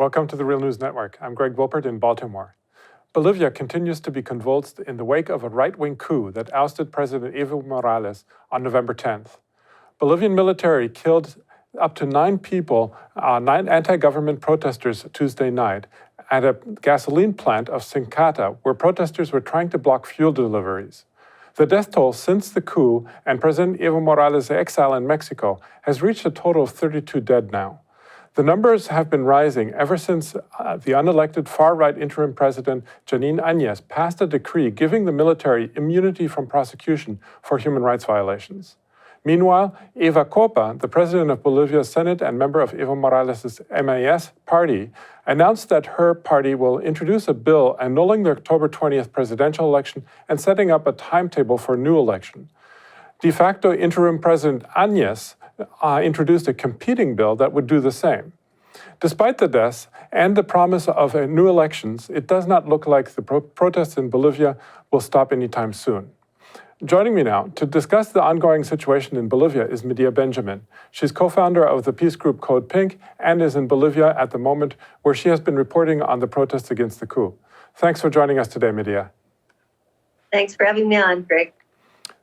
Welcome to the Real News Network. I'm Greg Wilpert in Baltimore. Bolivia continues to be convulsed in the wake of a right-wing coup that ousted President Evo Morales on November 10th. Bolivian military killed up to 9 people, 9 anti-government protesters Tuesday night at a gasoline plant of Sincata, where protesters were trying to block fuel deliveries. The death toll since the coup and President Evo Morales' exile in Mexico has reached a total of 32 dead now. The numbers have been rising ever since the unelected far-right interim president Janine Áñez passed a decree giving the military immunity from prosecution for human rights violations. Meanwhile, Eva Copa, the president of Bolivia's Senate and member of Evo Morales' MAS party, announced that her party will introduce a bill annulling the October 20th presidential election and setting up a timetable for a new election. De facto interim President Áñez introduced a competing bill that would do the same. Despite the deaths and the promise of new elections, it does not look like the protests in Bolivia will stop anytime soon. Joining me now to discuss the ongoing situation in Bolivia is Medea Benjamin. She's co-founder of the peace group Code Pink and is in Bolivia at the moment, where she has been reporting on the protests against the coup. Thanks for joining us today, Medea. Thanks for having me on, Greg.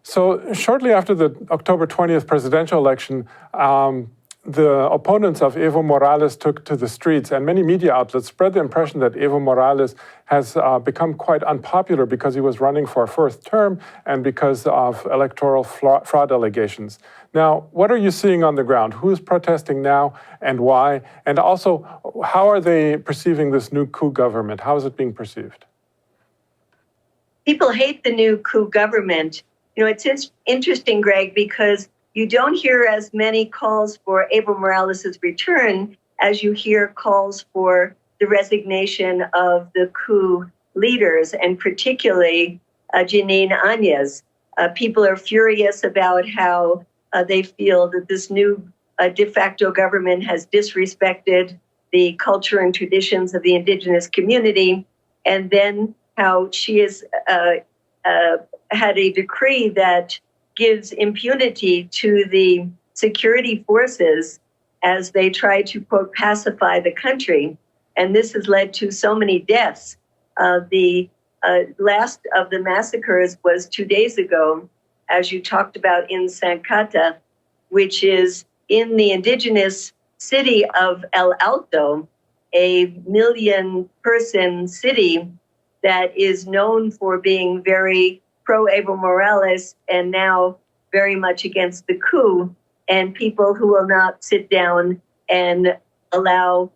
So shortly after the October 20th presidential election, the opponents of Evo Morales took to the streets, and many media outlets spread the impression that Evo Morales has become quite unpopular because he was running for a 4th term and because of electoral fraud allegations. Now, what are you seeing on the ground? Who is protesting now and why? And also, how are they perceiving this new coup government? How is it being perceived? People hate the new coup government. You know, it's interesting, Greg, because you don't hear as many calls for Evo Morales' return as you hear calls for the resignation of the coup leaders, and particularly Janine Áñez. People are furious about how they feel that this new de facto government has disrespected the culture and traditions of the indigenous community, and then how she has had a decree that gives impunity to the security forces as they try to, quote, pacify the country. And this has led to so many deaths. The last of the massacres was 2 days ago, as you talked about, in Sancata, which is in the indigenous city of El Alto, a 1 million-person city that is known for being very pro-Evo Morales and now very much against the coup, and people who will not sit down and allow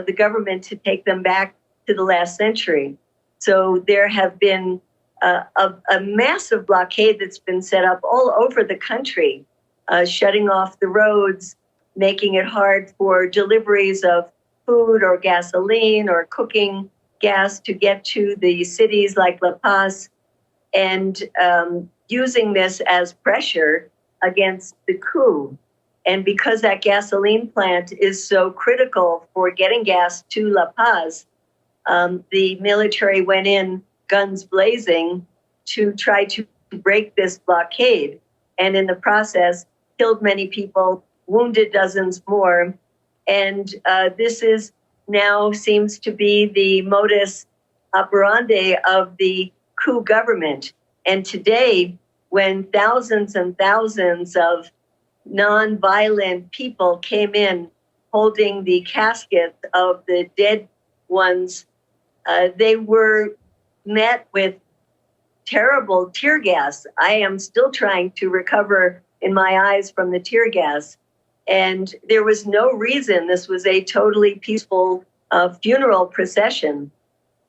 the government to take them back to the last century. So there have been a massive blockade that's been set up all over the country, shutting off the roads, making it hard for deliveries of food or gasoline or cooking gas to get to the cities like La Paz, and using this as pressure against the coup. And because that gasoline plant is so critical for getting gas to La Paz, the military went in guns blazing to try to break this blockade, and in the process killed many people, wounded dozens more. And this is now seems to be the modus operandi of the coup government. And today, when thousands and thousands of non-violent people came in holding the caskets of the dead ones, they were met with terrible tear gas. I am still trying to recover in my eyes from the tear gas. And there was no reason. This was a totally peaceful funeral procession.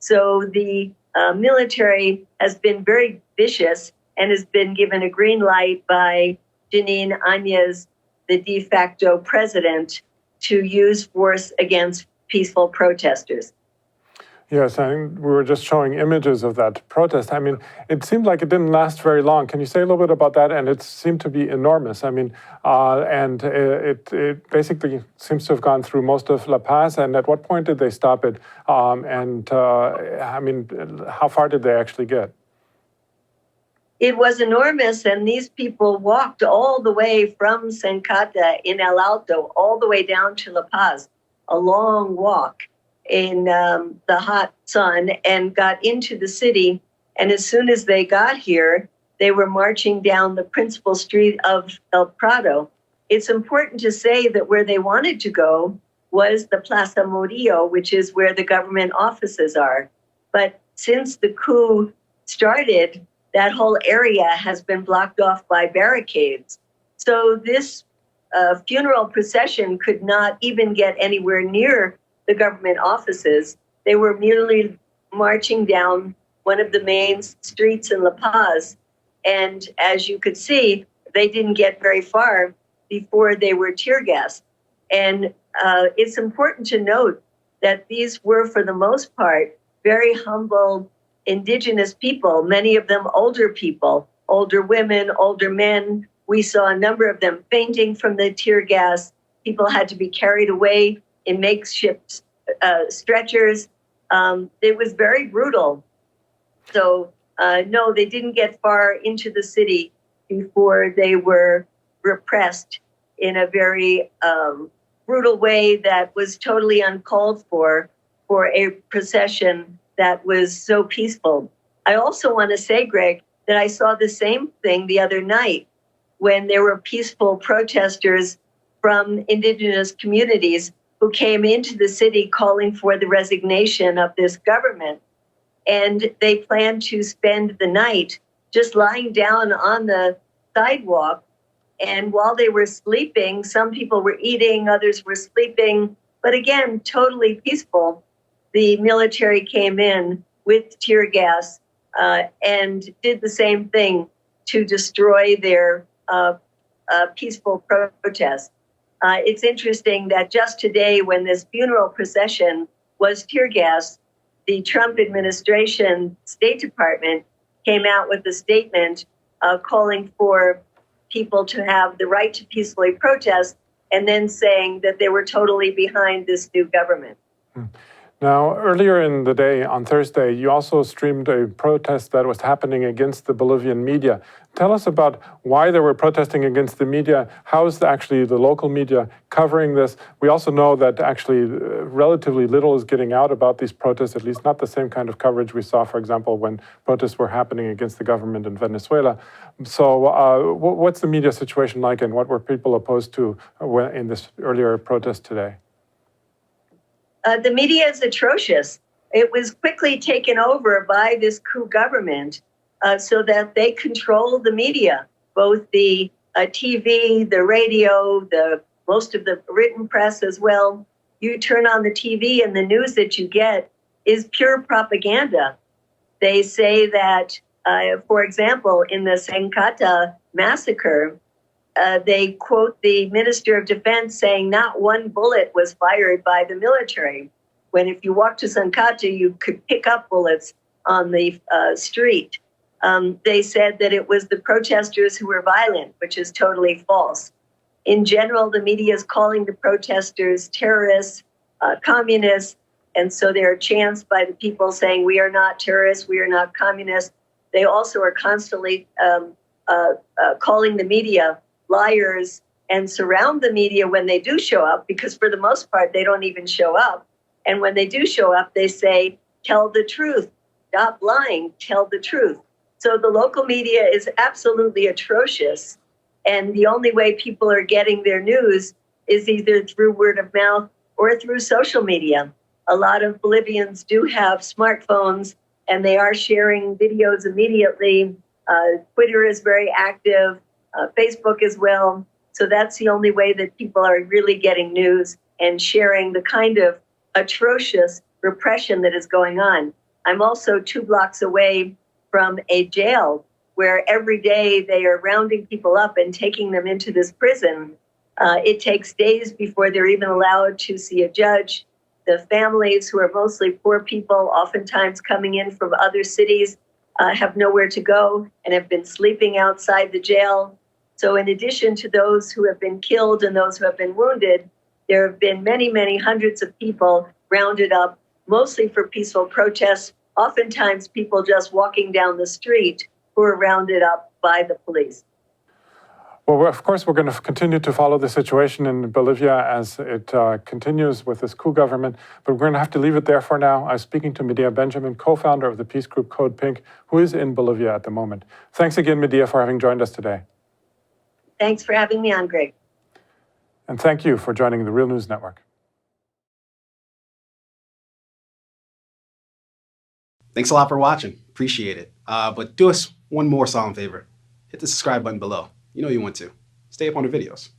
So the military has been very vicious and has been given a green light by Janine Áñez, the de facto president, to use force against peaceful protesters. Yes, and we were just showing images of that protest. I mean, it seemed like it didn't last very long. Can you say a little bit about that? And it seemed to be enormous. I mean, and it basically seems to have gone through most of La Paz. And at what point did they stop it? I mean, how far did they actually get? It was enormous, and these people walked all the way from Sencata in El Alto all the way down to La Paz, a long walk. in the hot sun and got into the city. And as soon as they got here, they were marching down the principal street of El Prado. It's important to say that where they wanted to go was the Plaza Murillo, which is where the government offices are. But since the coup started, that whole area has been blocked off by barricades. So this funeral procession could not even get anywhere near the government offices. They were merely marching down one of the main streets in La Paz. And as you could see, they didn't get very far before they were tear gassed. And it's important to note that these were, for the most part, very humble indigenous people, many of them older people, older women, older men. We saw a number of them fainting from the tear gas. People had to be carried away in makeshift stretchers. It was very brutal. So, no, they didn't get far into the city before they were repressed in a very brutal way that was totally uncalled for a procession that was so peaceful. I also want to say, Greg, that I saw the same thing the other night when there were peaceful protesters from indigenous communities who came into the city calling for the resignation of this government. And they planned to spend the night just lying down on the sidewalk. And while they were sleeping, some people were eating, others were sleeping. But again, totally peaceful. The military came in with tear gas and did the same thing to destroy their peaceful protest. It's interesting that just today, when this funeral procession was tear gas, the Trump administration State Department came out with a statement calling for people to have the right to peacefully protest, and then saying that they were totally behind this new government. Now, earlier in the day, on Thursday, you also streamed a protest that was happening against the Bolivian media. Tell us about why they were protesting against the media. How is actually the local media covering this? We also know that actually relatively little is getting out about these protests, at least not the same kind of coverage we saw, for example, when protests were happening against the government in Venezuela. So what's the media situation like, and what were people opposed to in this earlier protest today? The media is atrocious. It was quickly taken over by this coup government so that they control the media, both the TV, the radio, most of the written press as well. You turn on the TV and the news that you get is pure propaganda. They say that, for example, in the Sencata massacre, they quote the Minister of Defense saying not one bullet was fired by the military, when if you walk to Sancata, you could pick up bullets on the street. They said that it was the protesters who were violent, which is totally false. In general, the media is calling the protesters terrorists, communists, and so they are chanced by the people saying, we are not terrorists, we are not communists. They also are constantly calling the media liars and surround the media when they do show up, because for the most part, they don't even show up. And when they do show up, they say, tell the truth, stop lying, tell the truth. So the local media is absolutely atrocious. And the only way people are getting their news is either through word of mouth or through social media. A lot of Bolivians do have smartphones, and they are sharing videos immediately. Twitter is very active. Facebook as well. So that's the only way that people are really getting news and sharing the kind of atrocious repression that is going on. I'm also 2 blocks away from a jail where every day they are rounding people up and taking them into this prison. It takes days before they're even allowed to see a judge. The families, who are mostly poor people, oftentimes coming in from other cities, have nowhere to go and have been sleeping outside the jail. So in addition to those who have been killed and those who have been wounded, there have been many, many hundreds of people rounded up, mostly for peaceful protests, oftentimes people just walking down the street who are rounded up by the police. Well, of course, we're going to continue to follow the situation in Bolivia as it continues with this coup government, but we're going to have to leave it there for now. I'm speaking to Medea Benjamin, co-founder of the peace group Code Pink, who is in Bolivia at the moment. Thanks again, Medea, for having joined us today. Thanks for having me on, Greg. And thank you for joining the Real News Network. Thanks a lot for watching. Appreciate it. But do us one more solemn favor. Hit the subscribe button below. You know you want to. Stay up on the videos.